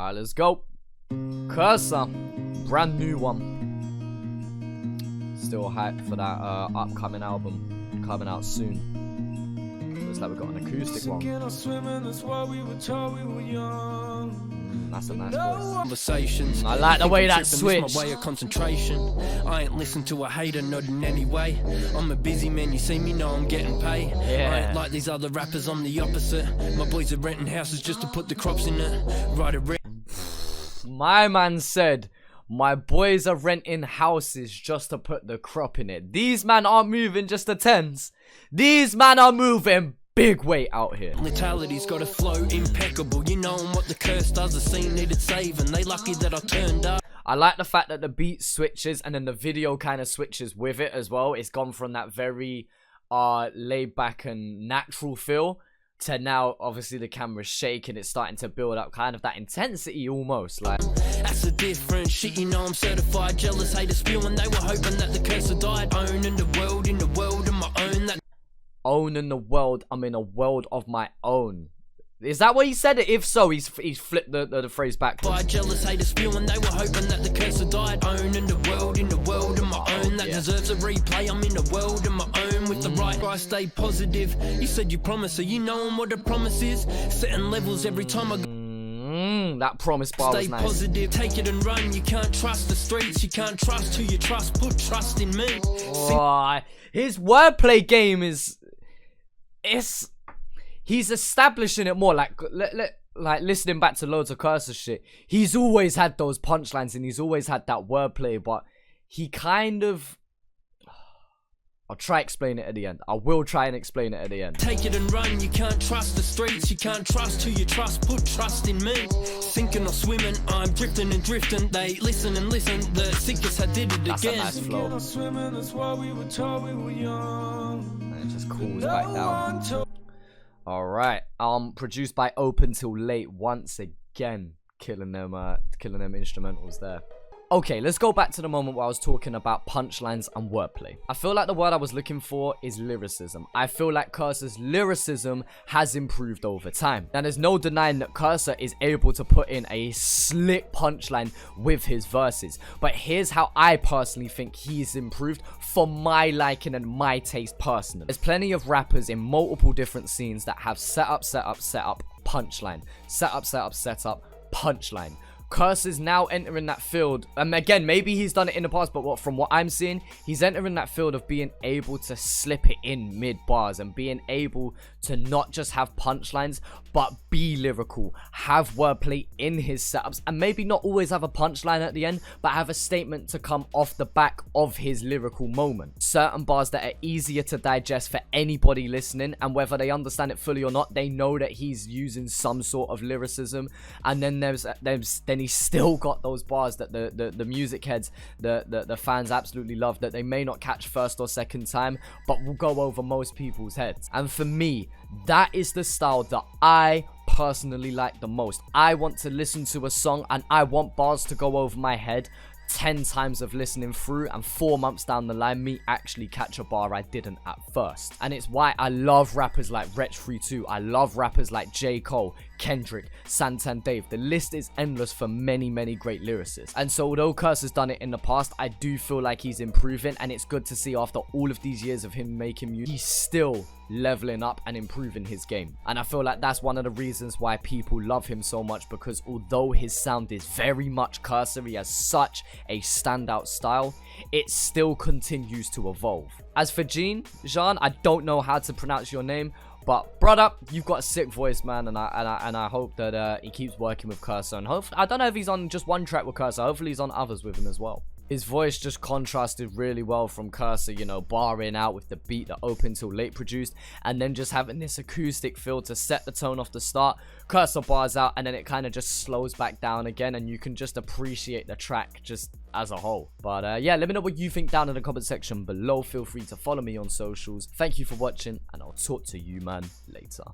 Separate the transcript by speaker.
Speaker 1: Alright, let's go. Kerser, brand new one. Still hyped for that upcoming album coming out soon. Looks like we've got an acoustic one. That's a nice voice.
Speaker 2: Conversations.
Speaker 1: I like the way that switched.
Speaker 2: My way of concentration. I ain't listen to a hater, not in any way. I'm a busy man, you see me, know I'm getting paid.
Speaker 1: Yeah.
Speaker 2: I ain't like these other rappers, I'm the opposite. My boys are renting houses just to put the crops in it. Right around.
Speaker 1: My man said, my boys are renting houses just to put the crop in it. These man aren't moving just the tens. These man are moving big weight out here.
Speaker 2: Mentality's got a flow impeccable. You know what the curse does. The scene needed saving. They lucky that I turned up.
Speaker 1: I like the fact that the beat switches and then the video kind of switches with it as well. It's gone from that very laid back and natural feel to now obviously the camera's shaking. It's starting to build up kind of that intensity almost. Like,
Speaker 2: that's a different shit, you know I'm certified. Jealous haters spewing, they were hoping that the Kerser died. Owning the world in the world of my own. That
Speaker 1: owning the world, I'm in a world of my own. Is that what he said? If so, he's flipped the phrase back.
Speaker 2: by jealous haters spewing, they were hoping that the Kerser died. Owning the world in the world of my own. That deserves a replay. I'm in the world of my own with the right. I stay positive. You said you promise, so you know what the promise is. Setting levels every time I go.
Speaker 1: That promise bar was
Speaker 2: Stay
Speaker 1: nice.
Speaker 2: positive, take it and run. You can't trust the streets, you can't trust who you trust. Put trust in me.
Speaker 1: Oh, his wordplay game is, he's establishing it more. Like listening back to loads of Kerser shit, he's always had those punchlines and he's always had that wordplay, but he kind of, I'll try explain it at the end. I will try and explain it at the end.
Speaker 2: Take it and run, you can't trust the streets, you can't trust who you trust. Put trust in me. Sinking or swimming, I'm drifting and drifting. They listen and listen, the sickest had did it
Speaker 1: That's
Speaker 2: again.
Speaker 1: a nice flow. And it just cools back down. Alright, produced by Open Till Late once again. Killing them instrumentals there. Okay, let's go back to the moment where I was talking about punchlines and wordplay. I feel like the word I was looking for is lyricism. I feel like Kerser's lyricism has improved over time. Now, there's no denying that Kerser is able to put in a slick punchline with his verses. But here's how I personally think he's improved for my liking and my taste personally. There's plenty of rappers in multiple different scenes that have setup, punchline. Setup, punchline. Kerser's now entering that field, and again, maybe he's done it in the past, but from what I'm seeing, he's entering that field of being able to slip it in mid-bars and being able to not just have punchlines, but be lyrical, have wordplay in his setups, and maybe not always have a punchline at the end, but have a statement to come off the back of his lyrical moment. Certain bars that are easier to digest for anybody listening, and whether they understand it fully or not, they know that he's using some sort of lyricism. And then then he's still got those bars that the music heads, the fans absolutely love, that they may not catch first or second time, but will go over most people's heads. And for me, that is the style that I personally like the most. I want to listen to a song and I want bars to go over my head 10 times of listening through, and 4 months down the line, me actually catch a bar I didn't at first. And it's why I love rappers like Wretch32. I love rappers like J. Cole, Kendrick, Santan Dave. The list is endless for many great lyricists. And so although Kerser's done it in the past, I do feel like he's improving, and it's good to see after all of these years of him making music, he's still leveling up and improving his game. And I feel like that's one of the reasons why people love him so much, because although his sound is very much Kerser, he has such a standout style, it still continues to evolve. As for Jean, I don't know how to pronounce your name, but brother, you've got a sick voice, man, and I hope that he keeps working with Kerser, and I don't know if he's on just one track with Kerser, hopefully he's on others with him as well. His voice just contrasted really well from Kerser, you know, barring out with the beat that Open Till Late produced, and then just having this acoustic feel to set the tone off the start. Kerser bars out, and then it kind of just slows back down again, and you can just appreciate the track just as a whole. But yeah, let me know what you think down in the comment section below. Feel free to follow me on socials. Thank you for watching, and I'll talk to you, man, later.